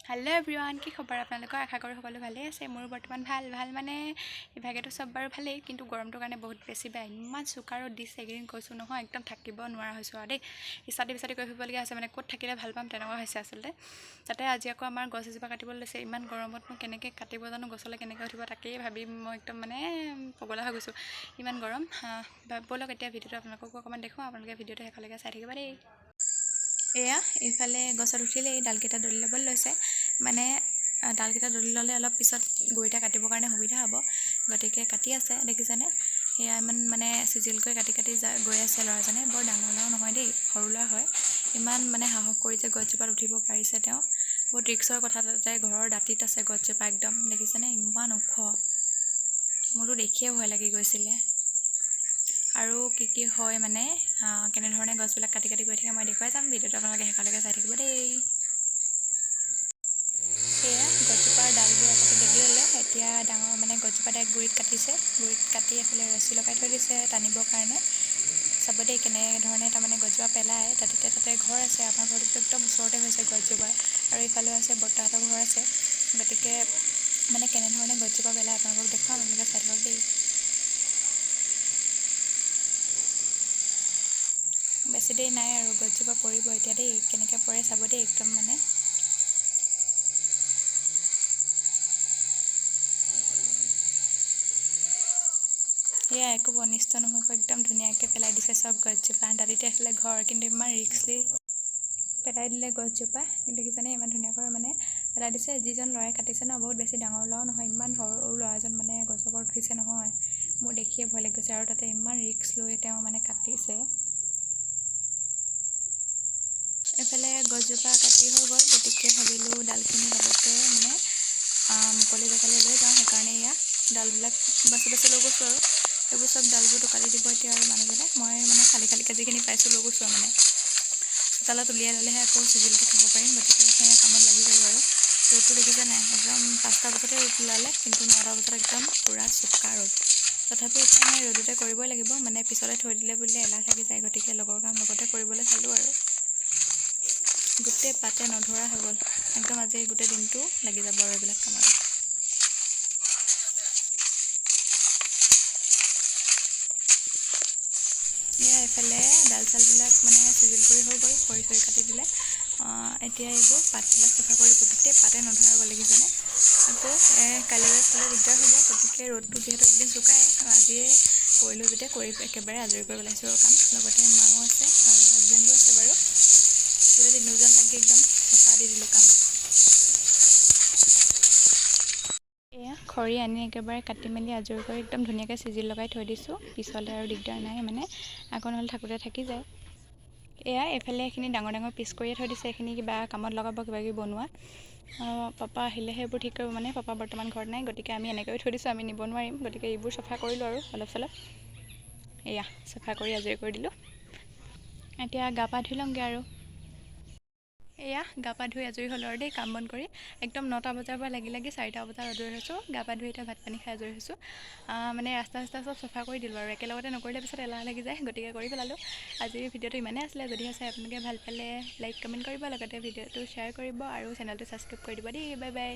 Hello' everyone, কি খবৰ আপোনালোকৰ? আশা কৰোঁ সকলো ভালেই আছে। মোৰ বৰ্তমান ভাল মানে ইভাগেতো চব বাৰু ভালেই, কিন্তু গৰমটোৰ কাৰণে বহুত বেছি বেয়া। ইমান চোকা ৰ'দ দিছে এইকেইদিন, কৈছোঁ নহয়, একদম থাকিব নোৱাৰা হৈছোঁ আৰু দেই। ইচাতি বিচাতি কৰি ফুৰিবলগীয়া হৈছে, মানে ক'ত থাকিলে ভাল পাম তেনেকুৱা হৈছে আচলতে। তাতে আজি আকৌ আমাৰ গছ এজোপা কাটিবলৈ লৈছে। ইমান গৰমতনো কেনেকৈ কাটিব জানো, গছলৈ কেনেকৈ উঠিব তাকেই ভাবি মই একদম মানে পগলা হৈ গৈছোঁ। ইমান গৰম। ব'লক এতিয়া ভিডিঅ'টো আপোনালোককো অকণমান দেখুৱাওঁ, আপোনালোকে ভিডিঅ'টো শেষলৈকে চাই থাকিব দেই। এয়া এইফালে গছত উঠিলে এই ডালকেইটা দলি ল'বলৈ লৈছে। মানে ডালকেইটা দলি ল'লে অলপ পিছত গুৰিটা কাটিবৰ কাৰণে সুবিধা হ'ব, গতিকে কাটি আছে দেখিছেনে। সেয়া ইমান মানে চিজিলকৈ কাটি গৈ আছে ল'ৰাজনে। বৰ ডাঙৰ ল'ৰাও নহয় দেই, সৰু ল'ৰা হয়। ইমান মানে সাহস কৰি যে গছজোপাত উঠিব পাৰিছে তেওঁ, বহুত ৰিক্সৰ কথা। তাতে ঘৰৰ দাঁতিত আছে গছজোপা, একদম দেখিছেনে ইমান ওখ। মোৰতো দেখিয়ে ভয় লাগি গৈছিলে। আৰু কি হয় মানে কেনেধৰণে গছবিলাক কাটি গৈ থাকে মই দেখুৱাই যাম। ভিডিঅ'টো আপোনালোকে শেষলৈকে চাই থাকিব দেই। সেয়া গছজোপাৰ ডালবোৰ আগতে দলি ল'লে, এতিয়া ডাঙৰ মানে গছজোপা ডাইৰেক্ট গুৰিত কাটিছে। গুৰিত কাটি এফালে ৰছী লগাই থৈ দিছে টানিবৰ কাৰণে। চাব দেই কেনেধৰণে তাৰমানে গছজোপা পেলায়। তাতে ঘৰ আছে, আমাৰ ঘৰটোতো একদম ওচৰতে হৈছে গছজোপা, আৰু ইফালেও আছে বৰ্তাহঁতৰ ঘৰ আছে। গতিকে মানে কেনেধৰণে গছজোপা পেলায় আপোনালোকক দেখুৱাম, আপোনালোকে চাই থাকক দেই। বেছি দেৰি নাই আৰু গছজোপা পৰিব এতিয়া দেই, কেনেকৈ পৰে চাব দেই একদম মানে। এয়া একো অনিষ্ট নোহোৱাকৈ একদম ধুনীয়াকৈ পেলাই দিছে চব গছজোপা। দাঁতিতে আছিলে ঘৰ, কিন্তু ইমান ৰিক্সলি পেলাই দিলে গছজোপা। দেখিছেনে ইমান ধুনীয়াকৈ মানে পেলাই দিছে। যিজন ল'ৰাই কাটিছে ন, বহুত বেছি ডাঙৰ ল'ৰাও নহয়, ইমান সৰু ল'ৰাজন মানে গছৰ ওপৰত উঠিছে নহয়। মোৰ দেখিয়ে ভয় লাগি গৈছে, আৰু তাতে ইমান ৰিক্স লৈ তেওঁ মানে কাটিছে। এইফালে গছজোপা কাটি হৈ গ'ল, গতিকে ভাবিলোঁ ডালখিনি লগতে মানে মুকলি জেগালৈ লৈ যাওঁ। সেইকাৰণে এয়া ডালবিলাক বাছি লৈ গৈছোঁ, আৰু এইবোৰ চব ডালবোৰতো কাটি দিব এতিয়া আৰু মানুহজনে। মই মানে খালী যিখিনি পাইছোঁ লৈ গৈছোঁ, মানে চোতালত উলিয়াই ল'লেহে আকৌ চিজিলকৈ থ'ব পাৰিম। গতিকে সেয়া কামত লাগি গ'লোঁ আৰু। ৰ'দটো দেখিছে নাই, একদম 5টা বজাতে ৰ'দ ওলালে, কিন্তু 9টা বজাত একদম পূৰা চোকা ৰ'দ। তথাপিও উপায় নাই, ৰ'দতে কৰিবই লাগিব, মানে পিছলৈ থৈ দিলে বুলিলে এলাহ লাগি যায়। গতিকে লগৰ কাম লগতে কৰিবলৈ চালোঁ আৰু। গোটেই পাতে নধৰা হৈ গ'ল, একদম আজি গোটেই দিনটো লাগি যাব আৰু এইবিলাক কামত। এয়া এইফালে ডাল চালবিলাক মানে চিজিল কৰি হৈ গ'ল, খৰি কাটি দিলে। এতিয়া এইবোৰ পাতবিলাক চাফা কৰি গোটেই পাতে নধৰা হৈ গ'ল দেখিছেনে। আকৌ কাইলৈ চালে দিগদাৰ হ'ব, গতিকে ৰ'দটো যিহেতু একদিন চুকাই, আজিয়ে কৰিলোঁ যেতিয়া একেবাৰে আজৰি কৰি পেলাইছোঁ আৰু কাম। লগতে মাও আছে আৰু হাজবেণ্ডো আছে বাৰু, গোটেই তিনিওজন লাগি একদম চফা দি দিলোঁ কাম। এয়া খৰি আনি একেবাৰে কাটি মেলি আজৰি কৰি একদম ধুনীয়াকৈ চিজিল লগাই থৈ দিছোঁ, পিছলৈ আৰু দিগদাৰ নাই, মানে আকৌ নহ'লে থাকোঁতে থাকি যায়। এয়া এইফালে এইখিনি ডাঙৰ পিচ কৰিয়ে থৈ দিছে, এইখিনি কিবা কামত লগাব, কিবাকিবি বনোৱা। পাপা আহিলেহে এইবোৰ ঠিক কৰিব, মানে পাপা বৰ্তমান ঘৰত নাই, গতিকে আমি এনেকৈ থৈ দিছোঁ, আমি নিব নোৱাৰিম। গতিকে এইবোৰ চাফা কৰিলোঁ আৰু অলপ চলপ। এয়া চাফা কৰি আজৰি কৰি দিলোঁ। এতিয়া গা পা ধুই লওঁগৈ আৰু। এয়া গা পা ধুই আজৰি হ'লোঁ আৰু দেই, কাম বন কৰি একদম 9টা বজাৰ পৰা লাগি 4টা বজাত আজৰি হৈছোঁ। গা পা ধুই এতিয়া ভাত পানী খাই আজৰি হৈছোঁ। মানে ৰাস্তা চব চাফা কৰি দিলোঁ আৰু একেলগতে নকৰিলে পিছত এলাহ লাগি যায়, গতিকে কৰি পেলালোঁ। আজিৰ ভিডিঅ'টো ইমানেই আছিলে। যদিহে চাই আপোনালোকে ভাল পালে লাইক কমেণ্ট কৰিব, লগতে ভিডিঅ'টো শ্বেয়াৰ কৰিব আৰু চেনেলটো ছাবস্ক্ৰাইব কৰি দিব দেই। Bye bye.